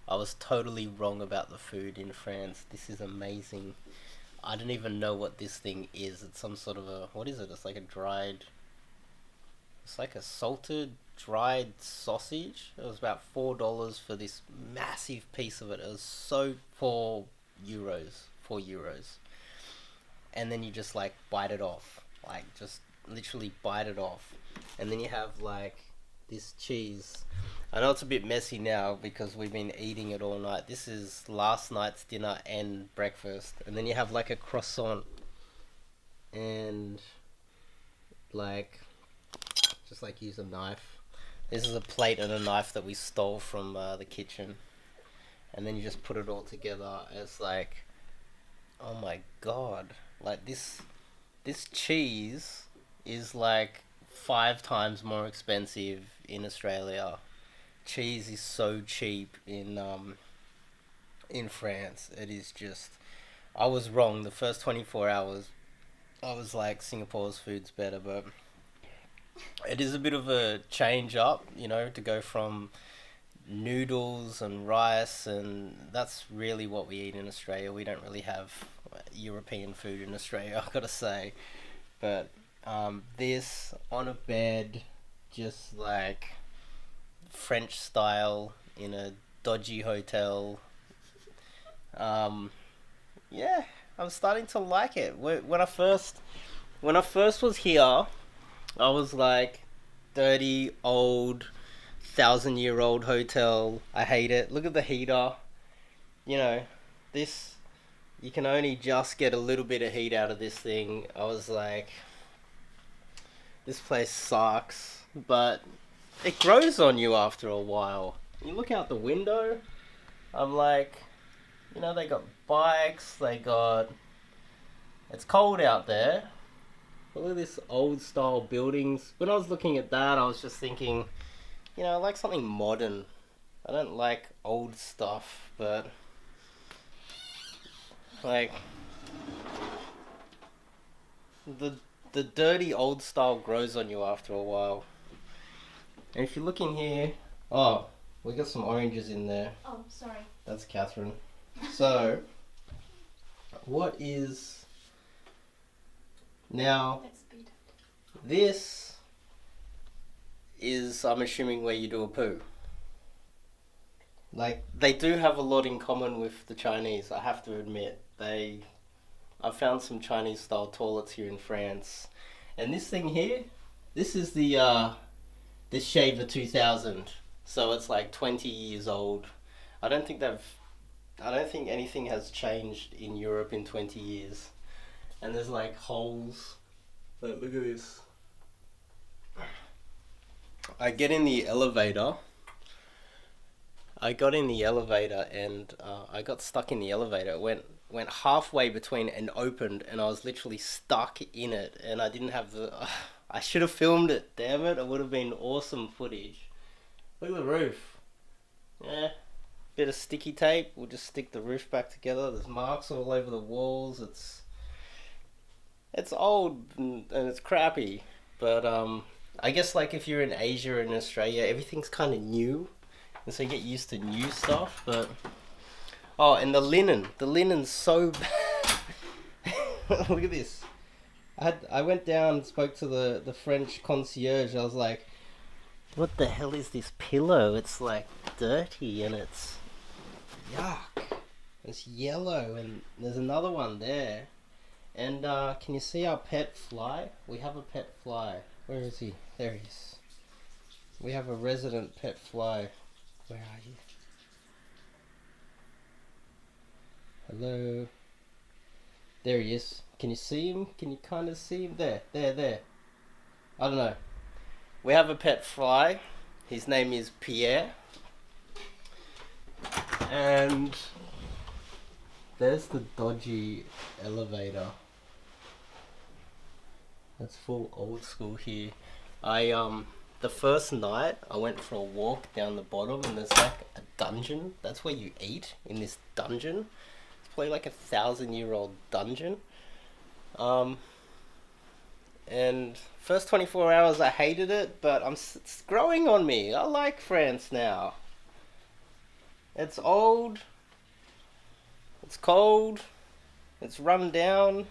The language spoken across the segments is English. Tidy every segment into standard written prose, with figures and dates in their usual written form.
I was totally wrong about the food in France. This is amazing. I don't even know what this thing is. It's some sort of what is it? It's like a dried, it's like a salted dried sausage. It was about $4 for this massive piece of it. It was so €4, €4, and then you just like bite it off, like just literally bite it off, and then you have like this cheese. I know it's a bit messy now because we've been eating it all night. This is last night's dinner and breakfast, and then you have like a croissant and like just like use a knife. This is a plate and a knife that we stole from the kitchen, and then you just put it all together. It's like, oh my god, like this cheese is like 5 times more expensive in Australia. Cheese is so cheap in France. It is just, I was wrong. The first 24 hours, I was like, Singapore's food's better, but it is a bit of a change up, to go from noodles and rice, and that's really what we eat in Australia. We don't really have European food in Australia, I've got to say. But this on a bed, just like French style in a dodgy hotel. Yeah, I'm starting to like it. When I first was here, I was like, dirty, old, 1,000-year-old hotel. I hate it. Look at the heater. You know, this, you can only just get a little bit of heat out of this thing. I was like, this place sucks. But it grows on you after a while. You look out the window, I'm like, they got bikes, it's cold out there. But look at this old style buildings. When I was looking at that, I was just thinking, I like something modern. I don't like old stuff, but like the dirty old style grows on you after a while. And if you look in here, oh, we got some oranges in there. Oh, sorry. That's Catherine. So, what is now? Let's speed it. This is, I'm assuming, where you do a poo. Like, they do have a lot in common with the Chinese, I have to admit. I found some Chinese style toilets here in France. And this thing here, this is the Shaver 2000. So it's like 20 years old. I don't think anything has changed in Europe in 20 years. And there's like holes. Look at this. I got in the elevator and I got stuck in the elevator. It went halfway between and opened, and I was literally stuck in it, and I didn't have I should have filmed it, damn it. It would have been awesome footage. Look at the roof. Yeah. Bit of sticky tape. We'll just stick the roof back together. There's marks all over the walls. It's old and it's crappy. But I guess like if you're in Asia and Australia, everything's kind of new. And so you get used to new stuff. But oh, and the linen's so bad. Look at this. I went down and spoke to the French concierge. I was like, what the hell is this pillow? It's like dirty and it's yuck. It's yellow, and there's another one there. And can you see our pet fly? We have a pet fly. Where is he? There he is. We have a resident pet fly. Where are you? Hello. There he is. Can you see him? Can you kind of see him? There. I don't know. We have a pet fly. His name is Pierre. And there's the dodgy elevator. That's full old school here. The first night I went for a walk down the bottom, and there's like a dungeon. That's where you eat, in this dungeon. It's probably like 1,000-year-old dungeon. And first 24 hours I hated it, but it's growing on me. I like France now. It's old. It's cold. It's run down.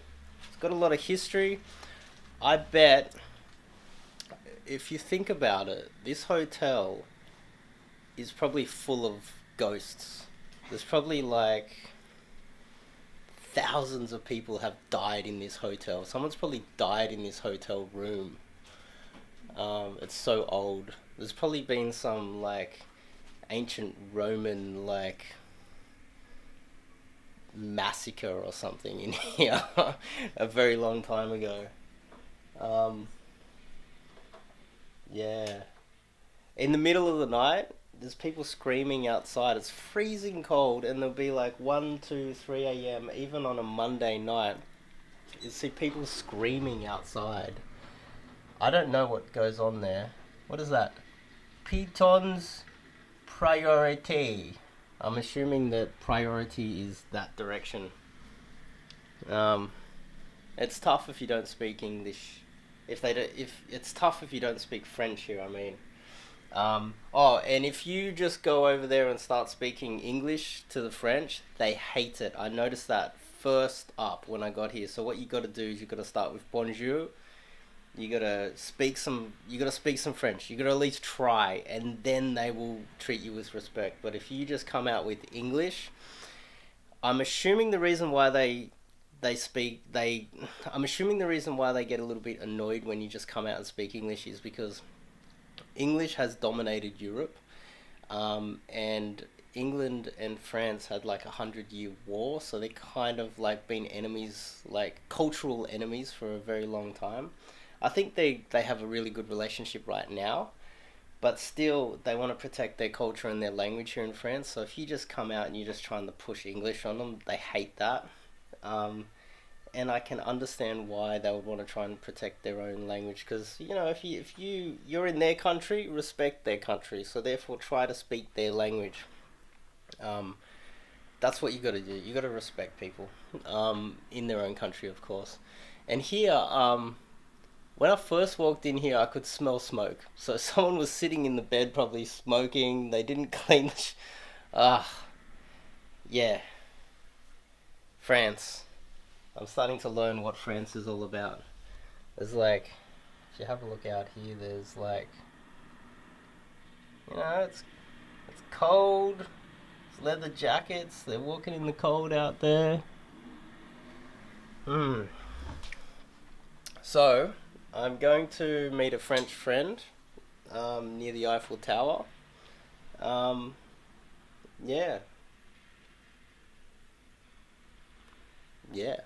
It's got a lot of history. I bet if you think about it, this hotel is probably full of ghosts. There's probably like thousands of people have died in this hotel. Someone's probably died in this hotel room. It's so old. There's probably been some like ancient Roman like massacre or something in here a very long time ago. Um, yeah. In the middle of the night, there's people screaming outside. It's freezing cold, and there'll be like 1, 2, 3 a.m. even on a Monday night. You see people screaming outside. I don't know what goes on there. What is that? Piton's priority. I'm assuming that priority is that direction. Um, it's tough if you don't speak English. If it's tough if you don't speak French here. I mean, and if you just go over there and start speaking English to the French, they hate it. I noticed that first up when I got here. So what you got to do is you got to start with bonjour. You gotta speak some French. You gotta at least try, and then they will treat you with respect. But if you just come out with English, I'm assuming the reason why they speak they I'm assuming the reason why they get a little bit annoyed when you just come out and speak English is because English has dominated Europe, and England and France had like 100-year war, so they kind of like been enemies, like cultural enemies, for a very long time. I think they have a really good relationship right now, but still they want to protect their culture and their language here in France. So if you just come out and you're just trying to push English on them, they hate that. Um, and I can understand why they would want to try and protect their own language, because you're in their country, respect their country. So therefore, try to speak their language. Um, that's what you got to do. You got to respect people, in their own country, of course. And here, when I first walked in here, I could smell smoke. So someone was sitting in the bed, probably smoking. They didn't clean the. Ah, yeah, France. I'm starting to learn what France is all about. There's like, if you have a look out here, there's like, it's cold. It's leather jackets. They're walking in the cold out there. Hmm. So, I'm going to meet a French friend, near the Eiffel Tower. Um, yeah, yeah.